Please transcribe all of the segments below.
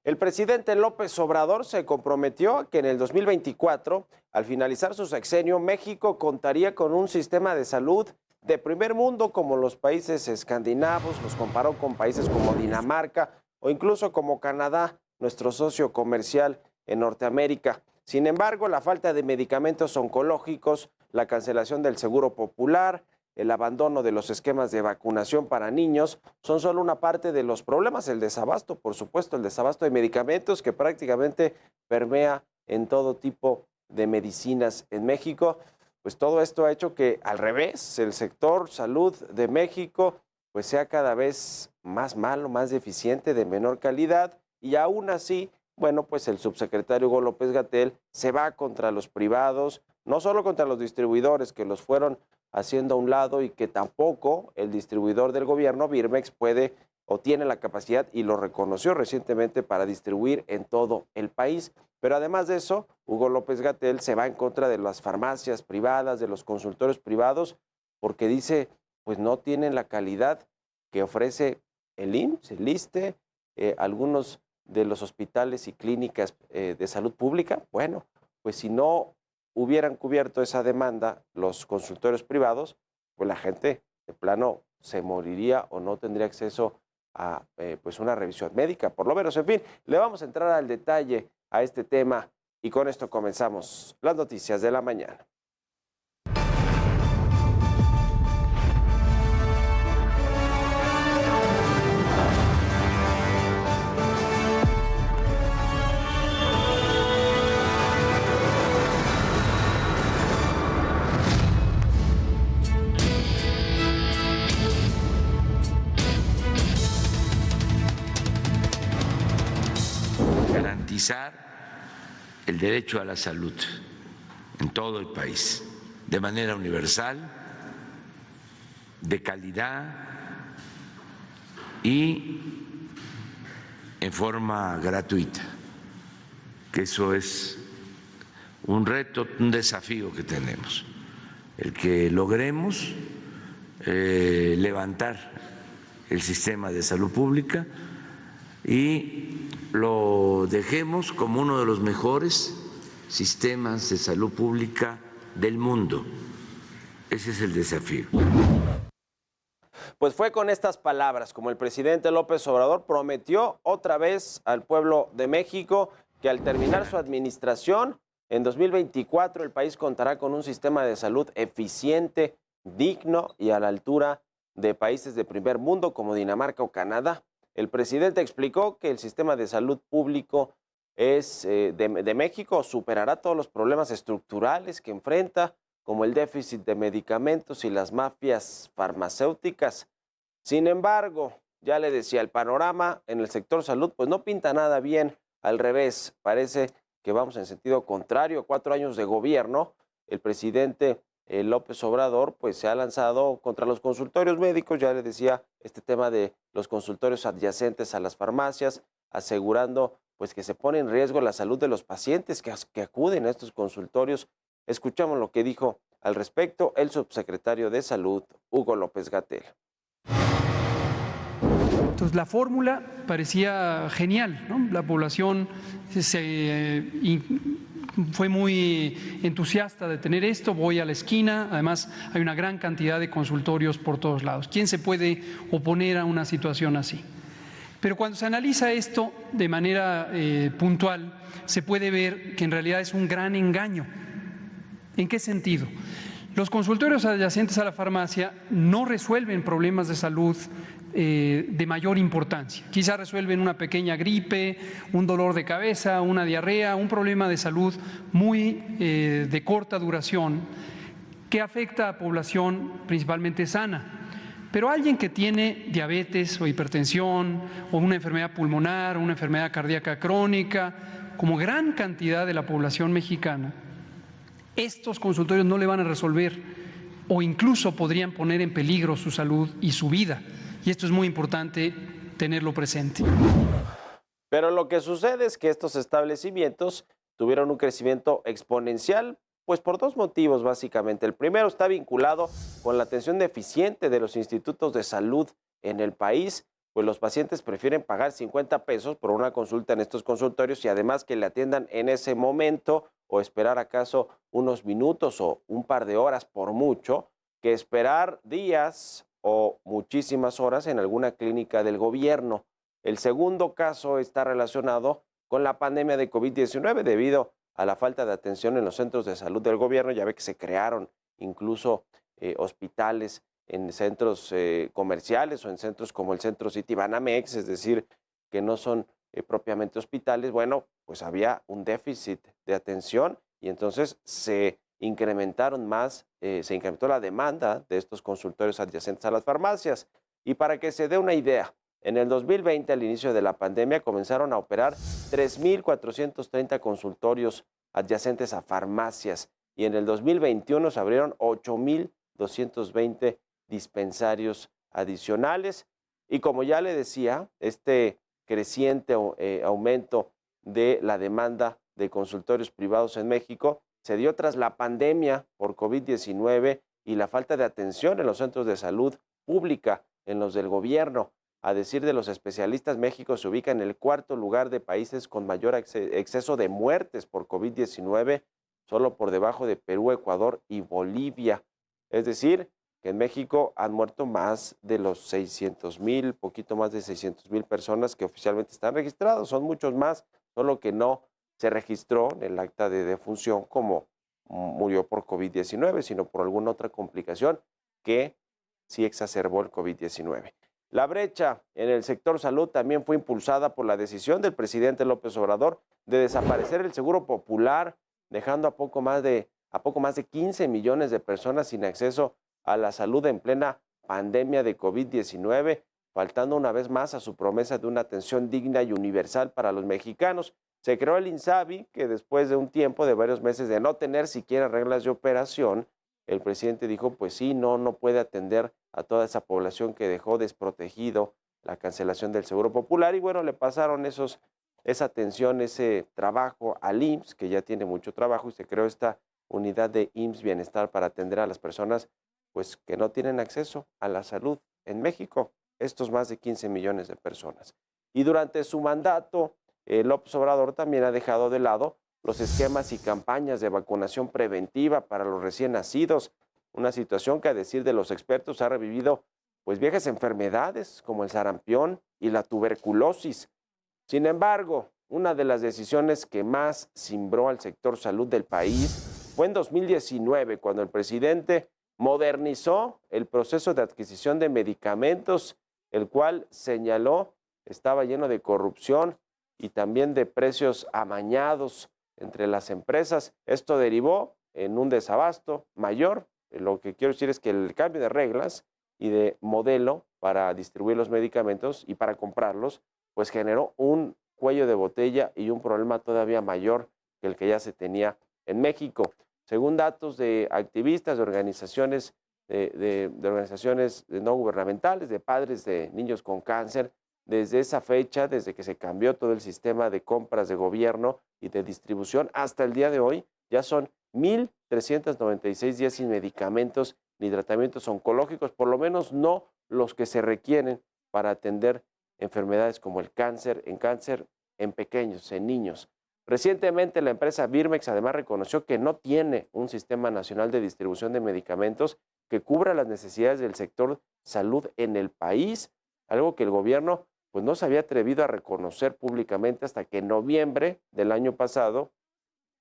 El presidente López Obrador se comprometió a que en el 2024, al finalizar su sexenio, México contaría con un sistema de salud de primer mundo como los países escandinavos, los comparó con países como Dinamarca o incluso como Canadá, nuestro socio comercial en Norteamérica. Sin embargo, la falta de medicamentos oncológicos, la cancelación del Seguro Popular, el abandono de los esquemas de vacunación para niños son solo una parte de los problemas. El desabasto, por supuesto, el desabasto de medicamentos que prácticamente permea en todo tipo de medicinas en México. Pues todo esto ha hecho que, al revés, el sector salud de México pues sea cada vez más malo, más deficiente, de menor calidad, y aún así, bueno, pues el subsecretario Hugo López-Gatell se va contra los privados, no solo contra los distribuidores que los fueron haciendo a un lado y que tampoco el distribuidor del gobierno, Birmex, puede o tiene la capacidad, y lo reconoció recientemente, para distribuir en todo el país. Pero además de eso, Hugo López-Gatell se va en contra de las farmacias privadas, de los consultorios privados, porque dice, pues no tienen la calidad que ofrece el IMSS, el ISSSTE, algunos de los hospitales y clínicas de salud pública. Bueno, pues si no hubieran cubierto esa demanda los consultorios privados, pues la gente de plano se moriría o no tendría acceso a pues una revisión médica, por lo menos. En fin, le vamos a entrar al detalle a este tema y con esto comenzamos las noticias de la mañana. Garantizar el derecho a la salud en todo el país, de manera universal, de calidad y en forma gratuita, que eso es un reto, un desafío que tenemos, el que logremos levantar el sistema de salud pública y lo dejemos como uno de los mejores sistemas de salud pública del mundo. Ese es el desafío. Pues fue con estas palabras como el presidente López Obrador prometió otra vez al pueblo de México que al terminar su administración en 2024 el país contará con un sistema de salud eficiente, digno y a la altura de países de primer mundo como Dinamarca o Canadá. El presidente explicó que el sistema de salud público de México superará todos los problemas estructurales que enfrenta, como el déficit de medicamentos y las mafias farmacéuticas. Sin embargo, ya le decía, el panorama en el sector salud pues no pinta nada bien, al revés, parece que vamos en sentido contrario. 4 años de gobierno, el presidente López Obrador pues se ha lanzado contra los consultorios médicos, ya le decía, este tema de los consultorios adyacentes a las farmacias, asegurando pues que se pone en riesgo la salud de los pacientes que acuden a estos consultorios. Escuchamos lo que dijo al respecto el subsecretario de Salud, Hugo López-Gatell. Entonces la fórmula parecía genial, ¿no? La población fue muy entusiasta de tener esto, voy a la esquina, además hay una gran cantidad de consultorios por todos lados. ¿Quién se puede oponer a una situación así? Pero cuando se analiza esto de manera puntual, se puede ver que en realidad es un gran engaño. ¿En qué sentido? Los consultorios adyacentes a la farmacia no resuelven problemas de salud de mayor importancia. Quizá resuelven una pequeña gripe, un dolor de cabeza, una diarrea, un problema de salud muy de corta duración que afecta a población principalmente sana. Pero alguien que tiene diabetes o hipertensión o una enfermedad pulmonar o una enfermedad cardíaca crónica, como gran cantidad de la población mexicana, estos consultorios no le van a resolver o incluso podrían poner en peligro su salud y su vida. Y esto es muy importante tenerlo presente. Pero lo que sucede es que estos establecimientos tuvieron un crecimiento exponencial, pues por 2 motivos básicamente. El primero está vinculado con la atención deficiente de los institutos de salud en el país, pues los pacientes prefieren pagar 50 pesos por una consulta en estos consultorios y además que le atiendan en ese momento o esperar acaso unos minutos o un par de horas por mucho, que esperar días o muchísimas horas en alguna clínica del gobierno. El segundo caso está relacionado con la pandemia de COVID-19 debido a la falta de atención en los centros de salud del gobierno. Ya ve que se crearon incluso hospitales en centros comerciales o en centros como el Centro City Banamex, es decir, que no son propiamente hospitales. Bueno, pues había un déficit de atención y entonces se incrementó la demanda de estos consultorios adyacentes a las farmacias. Y para que se dé una idea, en el 2020, al inicio de la pandemia, comenzaron a operar 3,430 consultorios adyacentes a farmacias y en el 2021 se abrieron 8,220 dispensarios adicionales. Y como ya le decía, este creciente aumento de la demanda de consultorios privados en México se dio tras la pandemia por COVID-19 y la falta de atención en los centros de salud pública, en los del gobierno. A decir de los especialistas, México se ubica en el cuarto lugar de países con mayor exceso de muertes por COVID-19, solo por debajo de Perú, Ecuador y Bolivia. Es decir, que en México han muerto más de los 600,000, poquito más de 600,000 personas que oficialmente están registrados. Son muchos más, solo que no se registró en el acta de defunción como murió por COVID-19, sino por alguna otra complicación que sí exacerbó el COVID-19. La brecha en el sector salud también fue impulsada por la decisión del presidente López Obrador de desaparecer el Seguro Popular, dejando a poco más de 15 millones de personas sin acceso a la salud en plena pandemia de COVID-19, faltando una vez más a su promesa de una atención digna y universal para los mexicanos. Se creó el INSABI, que después de un tiempo de varios meses de no tener siquiera reglas de operación, el presidente dijo, pues sí, no puede atender a toda esa población que dejó desprotegido la cancelación del Seguro Popular. Y bueno, le pasaron esa atención, ese trabajo al IMSS, que ya tiene mucho trabajo, y se creó esta unidad de IMSS Bienestar para atender a las personas pues, que no tienen acceso a la salud en México, estos más de 15 millones de personas. Y durante su mandato, López Obrador también ha dejado de lado los esquemas y campañas de vacunación preventiva para los recién nacidos, una situación que a decir de los expertos ha revivido pues viejas enfermedades como el sarampión y la tuberculosis. Sin embargo, una de las decisiones que más cimbró al sector salud del país fue en 2019, cuando el presidente modernizó el proceso de adquisición de medicamentos, el cual señaló estaba lleno de corrupción y también de precios amañados entre las empresas. Esto derivó en un desabasto mayor. Lo que quiero decir es que el cambio de reglas y de modelo para distribuir los medicamentos y para comprarlos, pues generó un cuello de botella y un problema todavía mayor que el que ya se tenía en México. Según datos de activistas, de organizaciones, de organizaciones no gubernamentales, de padres de niños con cáncer, desde esa fecha, desde que se cambió todo el sistema de compras de gobierno y de distribución, hasta el día de hoy, ya son 1,396 días sin medicamentos ni tratamientos oncológicos, por lo menos no los que se requieren para atender enfermedades como el cáncer, en pequeños, en niños. Recientemente la empresa Birmex además reconoció que no tiene un sistema nacional de distribución de medicamentos que cubra las necesidades del sector salud en el país, algo que el gobierno pues no se había atrevido a reconocer públicamente hasta que en noviembre del año pasado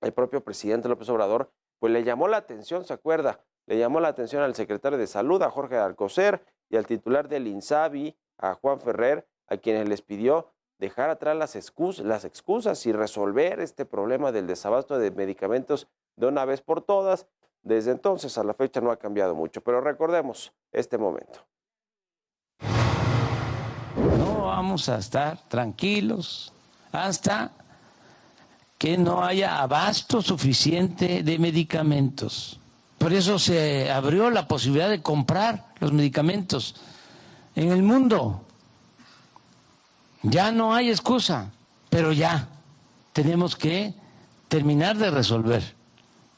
el propio presidente López Obrador pues le llamó la atención, ¿se acuerda? Le llamó la atención al secretario de Salud, a Jorge Alcocer, y al titular del INSABI, a Juan Ferrer, a quienes les pidió dejar atrás las excusas y resolver este problema del desabasto de medicamentos de una vez por todas. Desde entonces a la fecha no ha cambiado mucho, pero recordemos este momento. No vamos a estar tranquilos hasta que no haya abasto suficiente de medicamentos. Por eso se abrió la posibilidad de comprar los medicamentos en el mundo. Ya no hay excusa, pero ya tenemos que terminar de resolver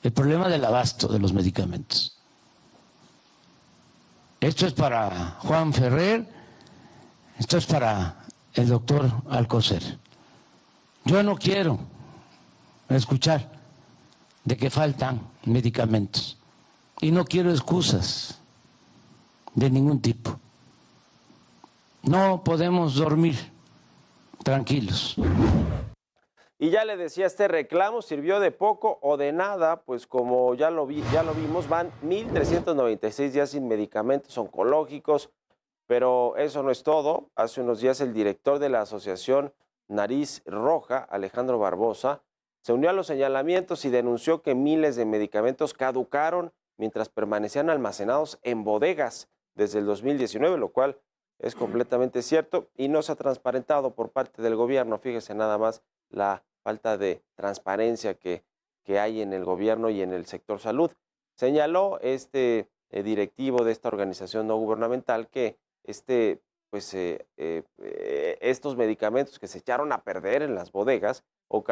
el problema del abasto de los medicamentos. Esto es para Juan Ferrer, Esto es para el doctor Alcocer. Yo no quiero escuchar de que faltan medicamentos y no quiero excusas de ningún tipo. No podemos dormir tranquilos. Y ya le decía, este reclamo sirvió de poco o de nada, pues como ya lo vimos, van 1,396 días sin medicamentos oncológicos, pero eso no es todo. Hace unos días el director de la Asociación Nariz Roja, Alejandro Barbosa, se unió a los señalamientos y denunció que miles de medicamentos caducaron mientras permanecían almacenados en bodegas desde el 2019, lo cual es completamente cierto y no se ha transparentado por parte del gobierno. Fíjese nada más la falta de transparencia que hay en el gobierno y en el sector salud. Señaló este directivo de esta organización no gubernamental que estos medicamentos que se echaron a perder en las bodegas fue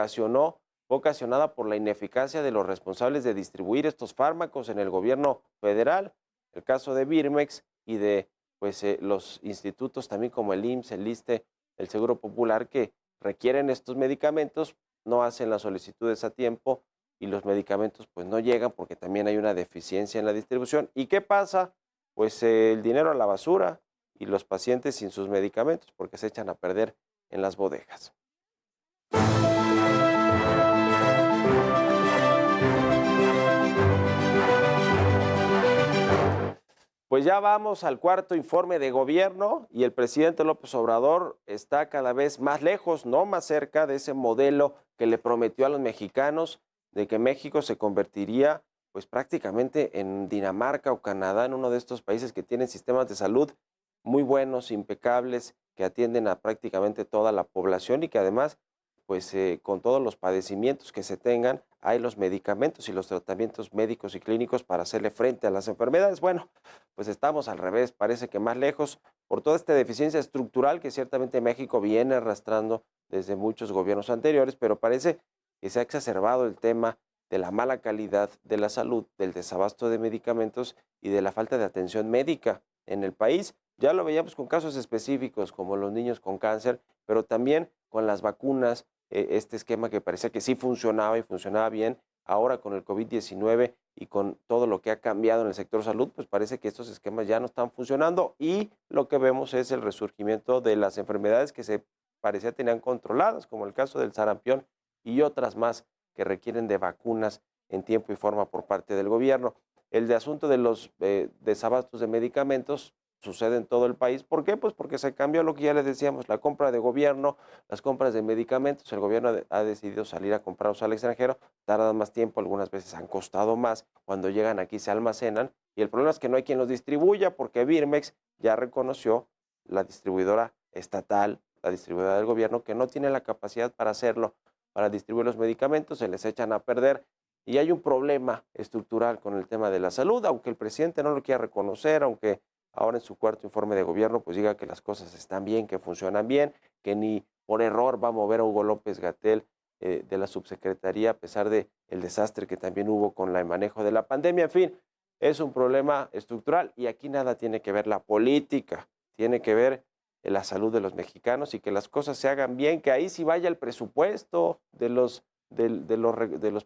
ocasionada por la ineficacia de los responsables de distribuir estos fármacos en el gobierno federal, el caso de Birmex y de los institutos también como el IMSS, el ISSSTE, el Seguro Popular, que requieren estos medicamentos, no hacen las solicitudes a tiempo y los medicamentos pues no llegan porque también hay una deficiencia en la distribución. ¿Y qué pasa? Pues el dinero a la basura y los pacientes sin sus medicamentos porque se echan a perder en las bodegas. Pues ya vamos al cuarto informe de gobierno y el presidente López Obrador está cada vez más lejos, no más cerca de ese modelo que le prometió a los mexicanos de que México se convertiría pues prácticamente en Dinamarca o Canadá, en uno de estos países que tienen sistemas de salud muy buenos, impecables, que atienden a prácticamente toda la población y que además pues con todos los padecimientos que se tengan, hay los medicamentos y los tratamientos médicos y clínicos para hacerle frente a las enfermedades. Bueno, pues estamos al revés, parece que más lejos, por toda esta deficiencia estructural que ciertamente México viene arrastrando desde muchos gobiernos anteriores, pero parece que se ha exacerbado el tema de la mala calidad de la salud, del desabasto de medicamentos y de la falta de atención médica en el país. Ya lo veíamos con casos específicos como los niños con cáncer, pero también con las vacunas, este esquema que parecía que sí funcionaba y funcionaba bien, ahora con el COVID-19 y con todo lo que ha cambiado en el sector salud, pues parece que estos esquemas ya no están funcionando y lo que vemos es el resurgimiento de las enfermedades que se parecía tenían controladas, como el caso del sarampión y otras más que requieren de vacunas en tiempo y forma por parte del gobierno. El de asunto de los desabastos de medicamentos sucede en todo el país. ¿Por qué? Pues porque se cambió lo que ya les decíamos, la compra de gobierno, las compras de medicamentos. El gobierno ha decidido salir a comprarlos al extranjero, tardan más tiempo, algunas veces han costado más. Cuando llegan aquí se almacenan y el problema es que no hay quien los distribuya porque Birmex ya reconoció, la distribuidora estatal, la distribuidora del gobierno, que no tiene la capacidad para hacerlo, para distribuir los medicamentos, se les echan a perder. Y hay un problema estructural con el tema de la salud, aunque el presidente no lo quiera reconocer, aunque ahora en su cuarto informe de gobierno pues diga que las cosas están bien, que funcionan bien, que ni por error va a mover a Hugo López-Gatell de la subsecretaría a pesar de el desastre que también hubo con el manejo de la pandemia. En fin, es un problema estructural y aquí nada tiene que ver la política, tiene que ver la salud de los mexicanos y que las cosas se hagan bien, que ahí sí vaya el presupuesto de los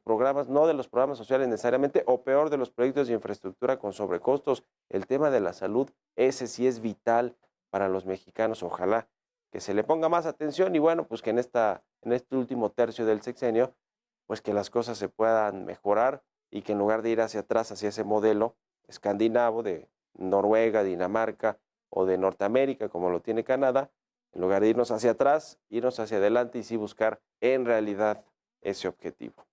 programas, no de los programas sociales necesariamente, o peor, de los proyectos de infraestructura con sobrecostos. El tema de la salud, ese sí es vital para los mexicanos. Ojalá que se le ponga más atención y bueno, pues que en este último tercio del sexenio, pues que las cosas se puedan mejorar y que en lugar de ir hacia atrás, hacia ese modelo escandinavo de Noruega, Dinamarca o de Norteamérica, como lo tiene Canadá, en lugar de irnos hacia atrás, irnos hacia adelante y sí buscar en realidad ese objetivo.